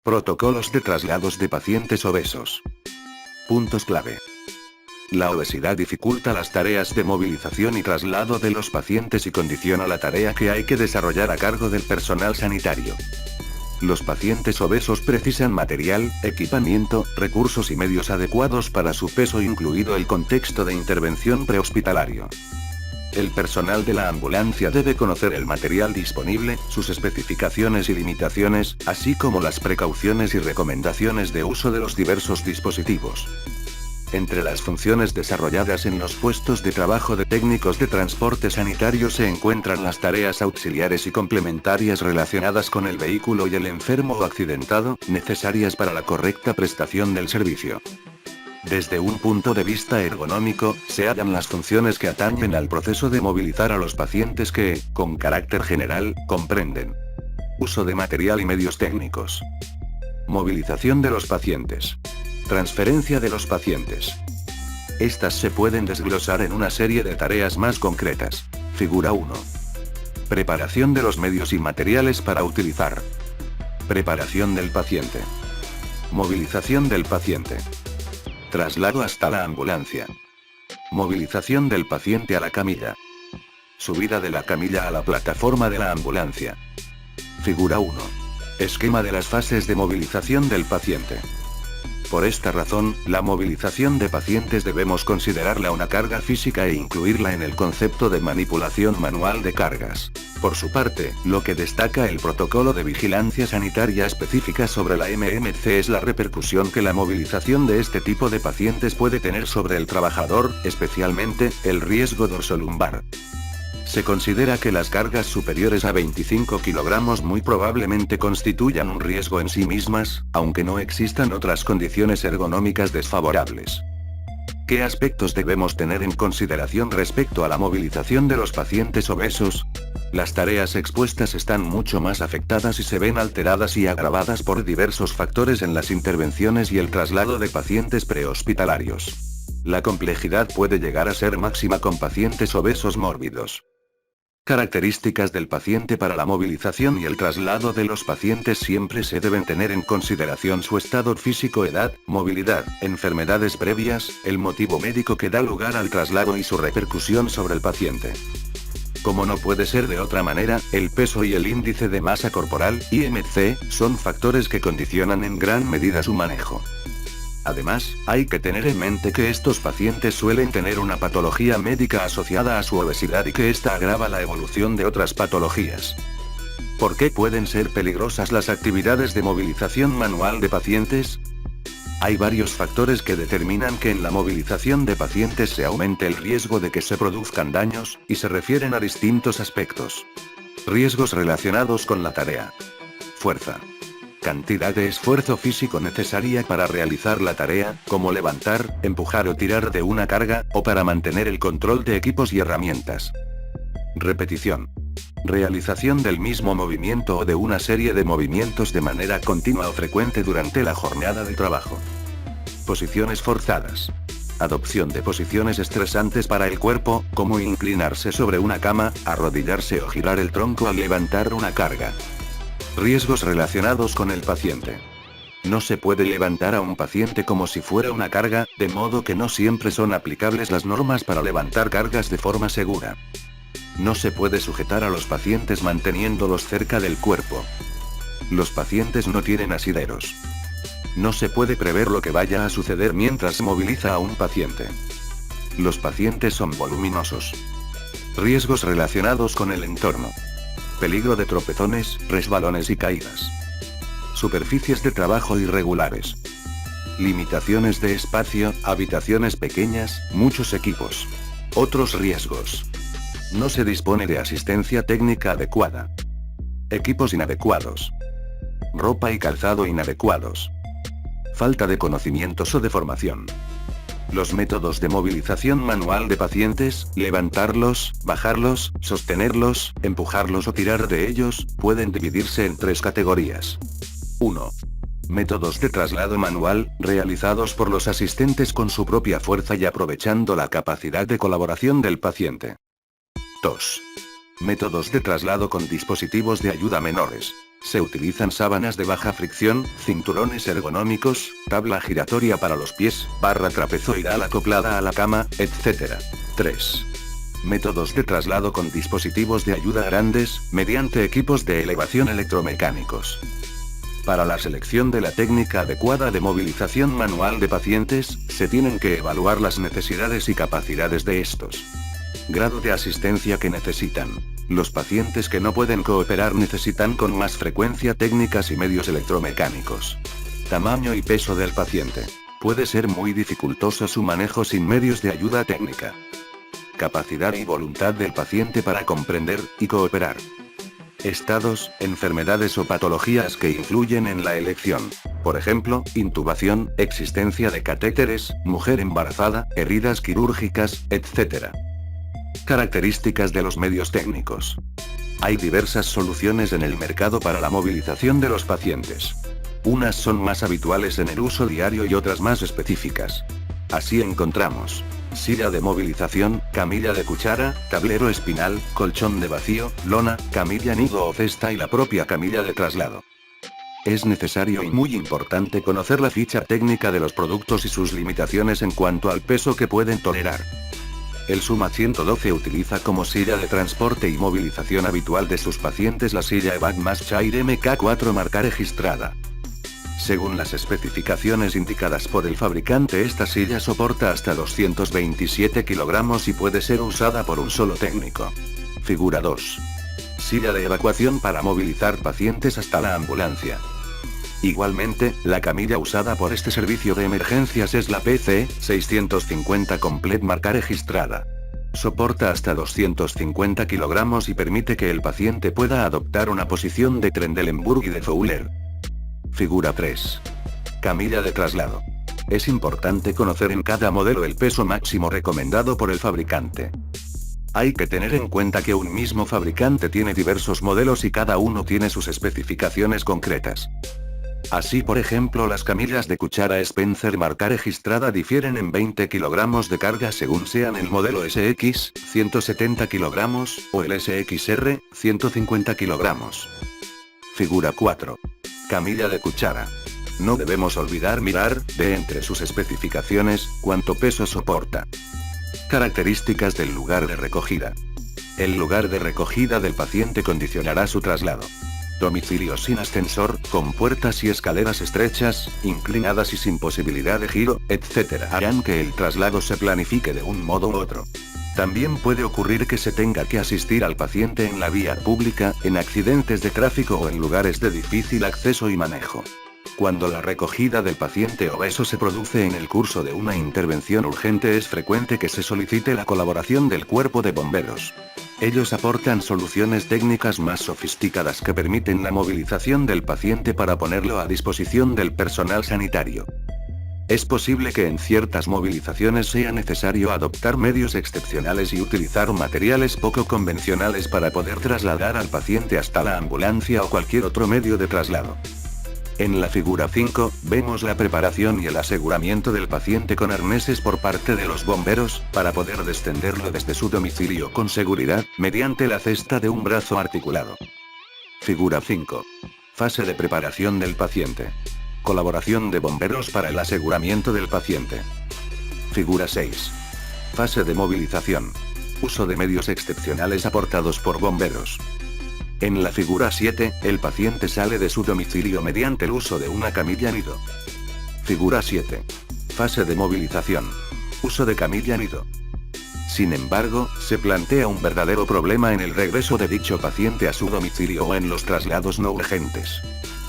Protocolos de traslados de pacientes obesos. Puntos clave. La obesidad dificulta las tareas de movilización y traslado de los pacientes y condiciona la tarea que hay que desarrollar a cargo del personal sanitario. Los pacientes obesos precisan material, equipamiento, recursos y medios adecuados para su peso, incluido el contexto de intervención prehospitalario. El personal de la ambulancia debe conocer el material disponible, sus especificaciones y limitaciones, así como las precauciones y recomendaciones de uso de los diversos dispositivos. Entre las funciones desarrolladas en los puestos de trabajo de técnicos de transporte sanitario se encuentran las tareas auxiliares y complementarias relacionadas con el vehículo y el enfermo o accidentado, necesarias para la correcta prestación del servicio. Desde un punto de vista ergonómico, se hallan las funciones que atañen al proceso de movilizar a los pacientes que, con carácter general, comprenden: uso de material y medios técnicos, movilización de los pacientes, transferencia de los pacientes. Estas se pueden desglosar en una serie de tareas más concretas. Figura 1. Preparación de los medios y materiales para utilizar. Preparación del paciente. Movilización del paciente. Traslado hasta la ambulancia. Movilización del paciente a la camilla. Subida de la camilla a la plataforma de la ambulancia. Figura 1. Esquema de las fases de movilización del paciente. Por esta razón, la movilización de pacientes debemos considerarla una carga física e incluirla en el concepto de manipulación manual de cargas. Por su parte, lo que destaca el protocolo de vigilancia sanitaria específica sobre la MMC es la repercusión que la movilización de este tipo de pacientes puede tener sobre el trabajador, especialmente, el riesgo dorsolumbar. Se considera que las cargas superiores a 25 kilogramos muy probablemente constituyan un riesgo en sí mismas, aunque no existan otras condiciones ergonómicas desfavorables. ¿Qué aspectos debemos tener en consideración respecto a la movilización de los pacientes obesos? Las tareas expuestas están mucho más afectadas y se ven alteradas y agravadas por diversos factores en las intervenciones y el traslado de pacientes prehospitalarios. La complejidad puede llegar a ser máxima con pacientes obesos mórbidos. Características del paciente. Para la movilización y el traslado de los pacientes siempre se deben tener en consideración su estado físico, edad, movilidad, enfermedades previas, el motivo médico que da lugar al traslado y su repercusión sobre el paciente. Como no puede ser de otra manera, el peso y el índice de masa corporal, IMC, son factores que condicionan en gran medida su manejo. Además, hay que tener en mente que estos pacientes suelen tener una patología médica asociada a su obesidad y que esta agrava la evolución de otras patologías. ¿Por qué pueden ser peligrosas las actividades de movilización manual de pacientes? Hay varios factores que determinan que en la movilización de pacientes se aumente el riesgo de que se produzcan daños, y se refieren a distintos aspectos. Riesgos relacionados con la tarea. Fuerza. Cantidad de esfuerzo físico necesaria para realizar la tarea, como levantar, empujar o tirar de una carga, o para mantener el control de equipos y herramientas. Repetición. Realización del mismo movimiento o de una serie de movimientos de manera continua o frecuente durante la jornada de trabajo. Posiciones forzadas. Adopción de posiciones estresantes para el cuerpo, como inclinarse sobre una cama, arrodillarse o girar el tronco al levantar una carga. Riesgos relacionados con el paciente. No se puede levantar a un paciente como si fuera una carga, de modo que no siempre son aplicables las normas para levantar cargas de forma segura. No se puede sujetar a los pacientes manteniéndolos cerca del cuerpo. Los pacientes no tienen asideros. No se puede prever lo que vaya a suceder mientras se moviliza a un paciente. Los pacientes son voluminosos. Riesgos relacionados con el entorno. Peligro de tropezones, resbalones y caídas. Superficies de trabajo irregulares. Limitaciones de espacio, habitaciones pequeñas, muchos equipos. Otros riesgos. No se dispone de asistencia técnica adecuada. Equipos inadecuados. Ropa y calzado inadecuados. Falta de conocimientos o de formación. Los métodos de movilización manual de pacientes, levantarlos, bajarlos, sostenerlos, empujarlos o tirar de ellos, pueden dividirse en tres categorías. 1. Métodos de traslado manual, realizados por los asistentes con su propia fuerza y aprovechando la capacidad de colaboración del paciente. 2. Métodos de traslado con dispositivos de ayuda menores. Se utilizan sábanas de baja fricción, cinturones ergonómicos, tabla giratoria para los pies, barra trapezoidal acoplada a la cama, etc. 3. Métodos de traslado con dispositivos de ayuda grandes, mediante equipos de elevación electromecánicos. Para la selección de la técnica adecuada de movilización manual de pacientes, se tienen que evaluar las necesidades y capacidades de estos. Grado de asistencia que necesitan. Los pacientes que no pueden cooperar necesitan con más frecuencia técnicas y medios electromecánicos. Tamaño y peso del paciente. Puede ser muy dificultoso su manejo sin medios de ayuda técnica. Capacidad y voluntad del paciente para comprender y cooperar. Estados, enfermedades o patologías que influyen en la elección. Por ejemplo, intubación, existencia de catéteres, mujer embarazada, heridas quirúrgicas, etc. Características de los medios técnicos. Hay diversas soluciones en el mercado para la movilización de los pacientes. Unas son más habituales en el uso diario y otras más específicas. Así encontramos silla de movilización, camilla de cuchara, tablero espinal, colchón de vacío, lona, camilla nido o cesta y la propia camilla de traslado. Es necesario y muy importante conocer la ficha técnica de los productos y sus limitaciones en cuanto al peso que pueden tolerar. El Suma 112 utiliza como silla de transporte y movilización habitual de sus pacientes la silla EVAC más Chair MK4 marca registrada. Según las especificaciones indicadas por el fabricante, esta silla soporta hasta 227 kilogramos y puede ser usada por un solo técnico. Figura 2. Silla de evacuación para movilizar pacientes hasta la ambulancia. Igualmente, la camilla usada por este servicio de emergencias es la PC 650 Complete marca registrada. Soporta hasta 250 kilogramos y permite que el paciente pueda adoptar una posición de Trendelenburg y de Fowler. Figura 3. Camilla de traslado. Es importante conocer en cada modelo el peso máximo recomendado por el fabricante. Hay que tener en cuenta que un mismo fabricante tiene diversos modelos y cada uno tiene sus especificaciones concretas. Así, por ejemplo, las camillas de cuchara Spencer marca registrada difieren en 20 kilogramos de carga según sean el modelo SX, 170 kilogramos, o el SXR, 150 kilogramos. Figura 4. Camilla de cuchara. No debemos olvidar mirar, de entre sus especificaciones, cuánto peso soporta. Características del lugar de recogida. El lugar de recogida del paciente condicionará su traslado. Domicilio sin ascensor, con puertas y escaleras estrechas, inclinadas y sin posibilidad de giro, etc. harán que el traslado se planifique de un modo u otro. También puede ocurrir que se tenga que asistir al paciente en la vía pública, en accidentes de tráfico o en lugares de difícil acceso y manejo. Cuando la recogida del paciente obeso se produce en el curso de una intervención urgente, es frecuente que se solicite la colaboración del cuerpo de bomberos. Ellos aportan soluciones técnicas más sofisticadas que permiten la movilización del paciente para ponerlo a disposición del personal sanitario. Es posible que en ciertas movilizaciones sea necesario adoptar medios excepcionales y utilizar materiales poco convencionales para poder trasladar al paciente hasta la ambulancia o cualquier otro medio de traslado. En la figura 5, vemos la preparación y el aseguramiento del paciente con arneses por parte de los bomberos, para poder descenderlo desde su domicilio con seguridad, mediante la cesta de un brazo articulado. Figura 5. Fase de preparación del paciente. Colaboración de bomberos para el aseguramiento del paciente. Figura 6. Fase de movilización. Uso de medios excepcionales aportados por bomberos. En la figura 7, el paciente sale de su domicilio mediante el uso de una camilla nido. Figura 7. Fase de movilización. Uso de camilla nido. Sin embargo, se plantea un verdadero problema en el regreso de dicho paciente a su domicilio o en los traslados no urgentes.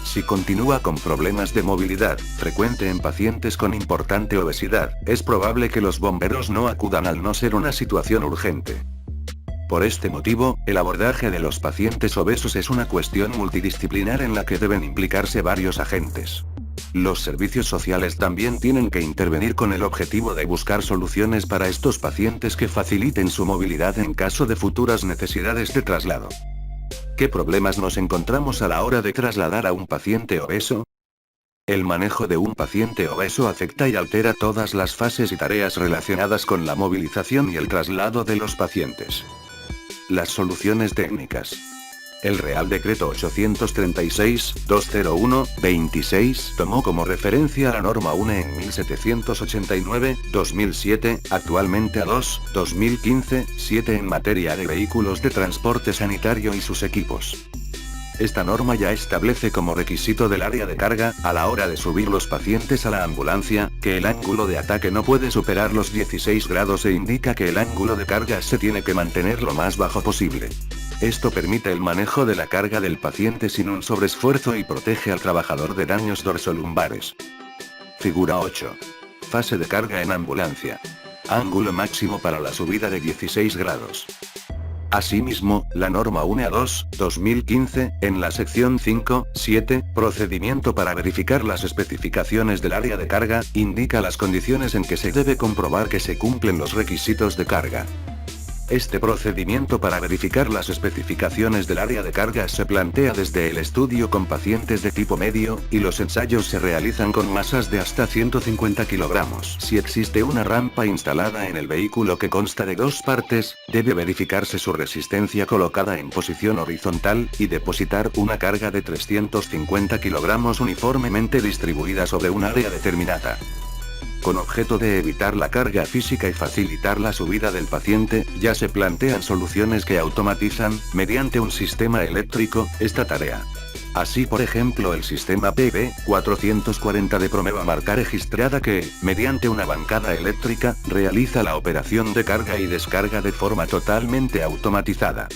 Si continúa con problemas de movilidad, frecuente en pacientes con importante obesidad, es probable que los bomberos no acudan al no ser una situación urgente. Por este motivo, el abordaje de los pacientes obesos es una cuestión multidisciplinar en la que deben implicarse varios agentes. Los servicios sociales también tienen que intervenir con el objetivo de buscar soluciones para estos pacientes que faciliten su movilidad en caso de futuras necesidades de traslado. ¿Qué problemas nos encontramos a la hora de trasladar a un paciente obeso? El manejo de un paciente obeso afecta y altera todas las fases y tareas relacionadas con la movilización y el traslado de los pacientes. Las soluciones técnicas. El Real Decreto 836-201-26 tomó como referencia la norma UNE en 1789, 2007, actualmente A2, 2015, 7 en materia de vehículos de transporte sanitario y sus equipos. Esta norma ya establece como requisito del área de carga, a la hora de subir los pacientes a la ambulancia, que el ángulo de ataque no puede superar los 16 grados e indica que el ángulo de carga se tiene que mantener lo más bajo posible. Esto permite el manejo de la carga del paciente sin un sobreesfuerzo y protege al trabajador de daños dorsolumbares. Figura 8. Fase de carga en ambulancia. Ángulo máximo para la subida de 16 grados. Asimismo, la norma UNE A2, 2015, en la sección 5.7, procedimiento para verificar las especificaciones del área de carga, indica las condiciones en que se debe comprobar que se cumplen los requisitos de carga. Este procedimiento para verificar las especificaciones del área de carga se plantea desde el estudio con pacientes de tipo medio, y los ensayos se realizan con masas de hasta 150 kilogramos. Si existe una rampa instalada en el vehículo que consta de dos partes, debe verificarse su resistencia colocada en posición horizontal, y depositar una carga de 350 kilogramos uniformemente distribuida sobre un área determinada. Con objeto de evitar la carga física y facilitar la subida del paciente, ya se plantean soluciones que automatizan, mediante un sistema eléctrico, esta tarea. Así por ejemplo el sistema PB440 de Promeva marca registrada que, mediante una bancada eléctrica, realiza la operación de carga y descarga de forma totalmente automatizada.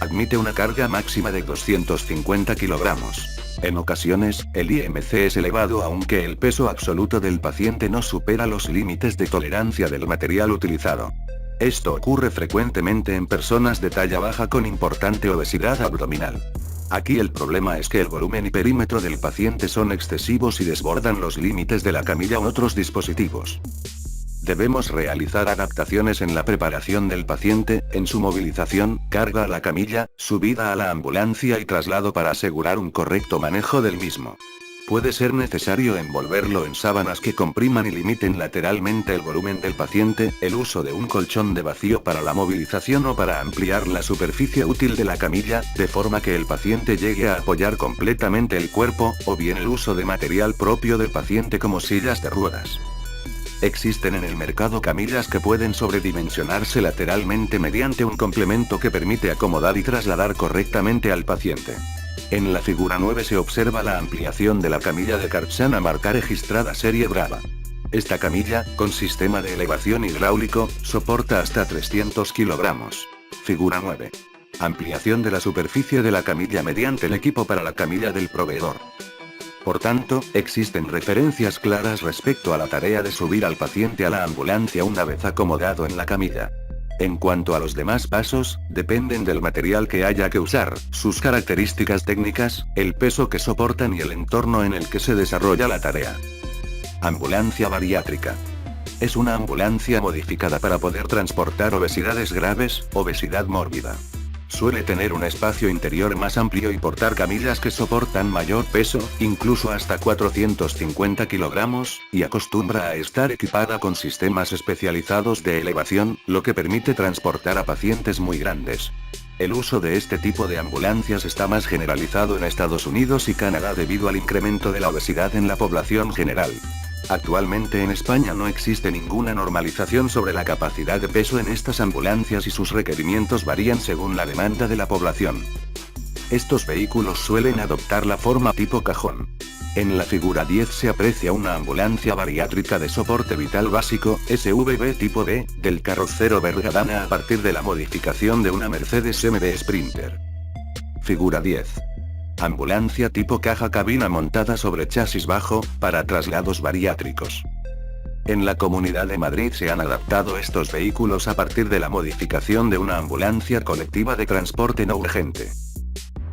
Admite una carga máxima de 250 kilogramos. En ocasiones, el IMC es elevado aunque el peso absoluto del paciente no supera los límites de tolerancia del material utilizado. Esto ocurre frecuentemente en personas de talla baja con importante obesidad abdominal. Aquí el problema es que el volumen y perímetro del paciente son excesivos y desbordan los límites de la camilla u otros dispositivos. Debemos realizar adaptaciones en la preparación del paciente, en su movilización, carga a la camilla, subida a la ambulancia y traslado para asegurar un correcto manejo del mismo. Puede ser necesario envolverlo en sábanas que compriman y limiten lateralmente el volumen del paciente, el uso de un colchón de vacío para la movilización o para ampliar la superficie útil de la camilla, de forma que el paciente llegue a apoyar completamente el cuerpo, o bien el uso de material propio del paciente como sillas de ruedas. Existen en el mercado camillas que pueden sobredimensionarse lateralmente mediante un complemento que permite acomodar y trasladar correctamente al paciente. En la figura 9 se observa la ampliación de la camilla de Karchana marca registrada serie Brava. Esta camilla, con sistema de elevación hidráulico, soporta hasta 300 kilogramos. Figura 9. Ampliación de la superficie de la camilla mediante el equipo para la camilla del proveedor. Por tanto, existen referencias claras respecto a la tarea de subir al paciente a la ambulancia una vez acomodado en la camilla. En cuanto a los demás pasos, dependen del material que haya que usar, sus características técnicas, el peso que soportan y el entorno en el que se desarrolla la tarea. Ambulancia bariátrica. Es una ambulancia modificada para poder transportar obesidades graves, obesidad mórbida. Suele tener un espacio interior más amplio y portar camillas que soportan mayor peso, incluso hasta 450 kilogramos, y acostumbra a estar equipada con sistemas especializados de elevación, lo que permite transportar a pacientes muy grandes. El uso de este tipo de ambulancias está más generalizado en Estados Unidos y Canadá debido al incremento de la obesidad en la población general. Actualmente en España no existe ninguna normalización sobre la capacidad de peso en estas ambulancias y sus requerimientos varían según la demanda de la población. Estos vehículos suelen adoptar la forma tipo cajón. En la figura 10 se aprecia una ambulancia bariátrica de soporte vital básico, SVB tipo D, del carrocero Bergadana a partir de la modificación de una Mercedes-MB Sprinter. Figura 10. Ambulancia tipo caja cabina montada sobre chasis bajo, para traslados bariátricos. En la Comunidad de Madrid se han adaptado estos vehículos a partir de la modificación de una ambulancia colectiva de transporte no urgente.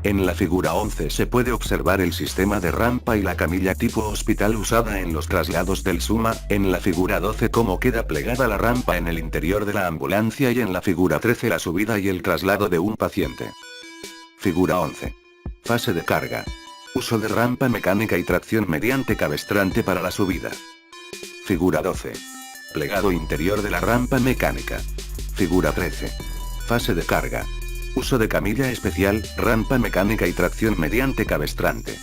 En la figura 11 se puede observar el sistema de rampa y la camilla tipo hospital usada en los traslados del SUMA, en la figura 12 cómo queda plegada la rampa en el interior de la ambulancia y en la figura 13 la subida y el traslado de un paciente. Figura 11. Fase de carga. Uso de rampa mecánica y tracción mediante cabestrante para la subida. Figura 12. Plegado interior de la rampa mecánica. Figura 13. Fase de carga. Uso de camilla especial, rampa mecánica y tracción mediante cabestrante.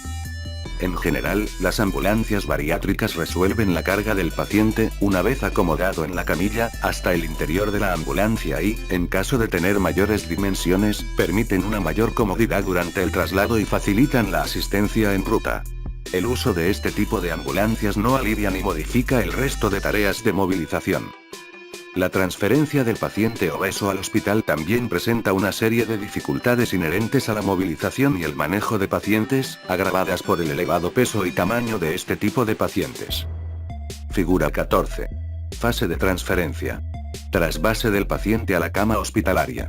En general, las ambulancias bariátricas resuelven la carga del paciente, una vez acomodado en la camilla, hasta el interior de la ambulancia y, en caso de tener mayores dimensiones, permiten una mayor comodidad durante el traslado y facilitan la asistencia en ruta. El uso de este tipo de ambulancias no alivia ni modifica el resto de tareas de movilización. La transferencia del paciente obeso al hospital también presenta una serie de dificultades inherentes a la movilización y el manejo de pacientes, agravadas por el elevado peso y tamaño de este tipo de pacientes. Figura 14. Fase de transferencia. Trasvase del paciente a la cama hospitalaria.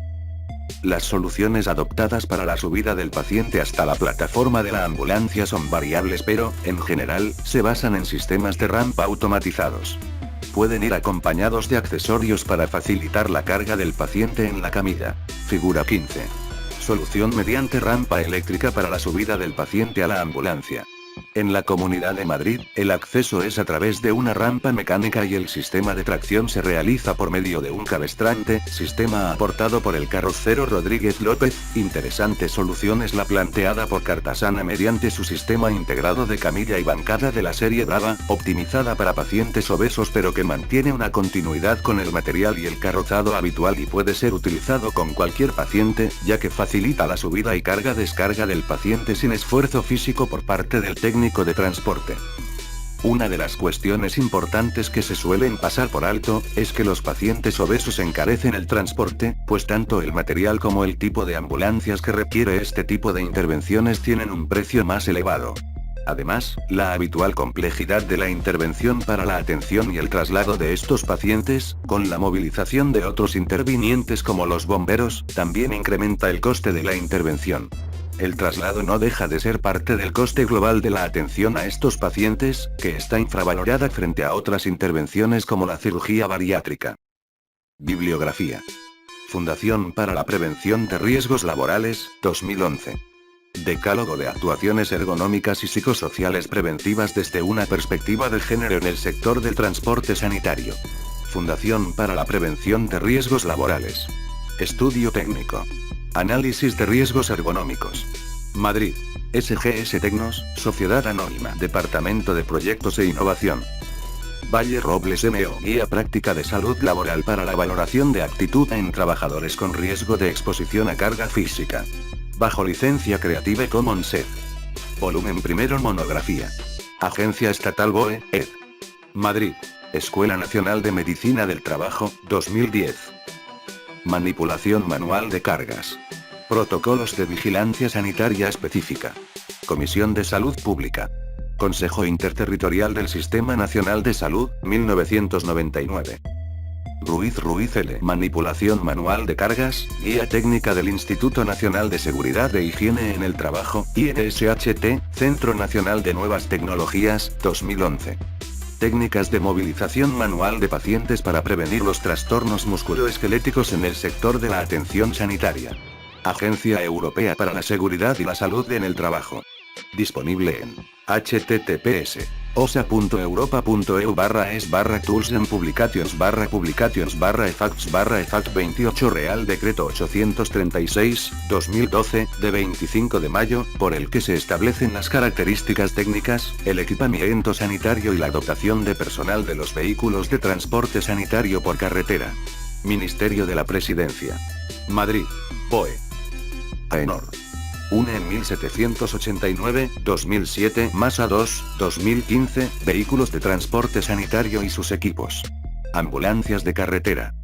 Las soluciones adoptadas para la subida del paciente hasta la plataforma de la ambulancia son variables pero, en general, se basan en sistemas de rampa automatizados. Pueden ir acompañados de accesorios para facilitar la carga del paciente en la camilla. Figura 15. Solución mediante rampa eléctrica para la subida del paciente a la ambulancia. En la Comunidad de Madrid, el acceso es a través de una rampa mecánica y el sistema de tracción se realiza por medio de un cabestrante, sistema aportado por el carrocero Rodríguez López. Interesante solución es la planteada por Cartasana mediante su sistema integrado de camilla y bancada de la serie Brava, optimizada para pacientes obesos pero que mantiene una continuidad con el material y el carrozado habitual y puede ser utilizado con cualquier paciente, ya que facilita la subida y carga-descarga del paciente sin esfuerzo físico por parte del técnico de transporte. Una de las cuestiones importantes que se suelen pasar por alto, es que los pacientes obesos encarecen el transporte, pues tanto el material como el tipo de ambulancias que requiere este tipo de intervenciones tienen un precio más elevado. Además, la habitual complejidad de la intervención para la atención y el traslado de estos pacientes, con la movilización de otros intervinientes como los bomberos, también incrementa el coste de la intervención. El traslado no deja de ser parte del coste global de la atención a estos pacientes, que está infravalorada frente a otras intervenciones como la cirugía bariátrica. Bibliografía. Fundación para la Prevención de Riesgos Laborales, 2011. Decálogo de actuaciones ergonómicas y psicosociales preventivas desde una perspectiva de género en el sector del transporte sanitario. Fundación para la Prevención de Riesgos Laborales. Estudio técnico. Análisis de riesgos ergonómicos. Madrid. SGS Tecnos, Sociedad Anónima. Departamento de Proyectos e Innovación. Valle Robles MO. Guía práctica de salud laboral para la valoración de actitud en trabajadores con riesgo de exposición a carga física. Bajo licencia Creative Commons Ed. Volumen primero monografía. Agencia Estatal BOE, ed. Madrid. Escuela Nacional de Medicina del Trabajo, 2010. Manipulación manual de cargas. Protocolos de vigilancia sanitaria específica. Comisión de Salud Pública. Consejo Interterritorial del Sistema Nacional de Salud, 1999. Ruiz L. Manipulación manual de cargas, guía técnica del Instituto Nacional de Seguridad e Higiene en el Trabajo, INSHT, Centro Nacional de Nuevas Tecnologías, 2011. Técnicas de movilización manual de pacientes para prevenir los trastornos musculoesqueléticos en el sector de la atención sanitaria. Agencia Europea para la Seguridad y la Salud en el Trabajo. Disponible en https://osa.europa.eu/es/tools/publications/effacts/EFACT 28 Real Decreto 836/2012, de 25 de mayo, por el que se establecen las características técnicas, el equipamiento sanitario y la dotación de personal de los vehículos de transporte sanitario por carretera. Ministerio de la Presidencia. Madrid. BOE. AENOR. UNE en 1789, 2007, Masa 2, 2015, vehículos de transporte sanitario y sus equipos. Ambulancias de carretera.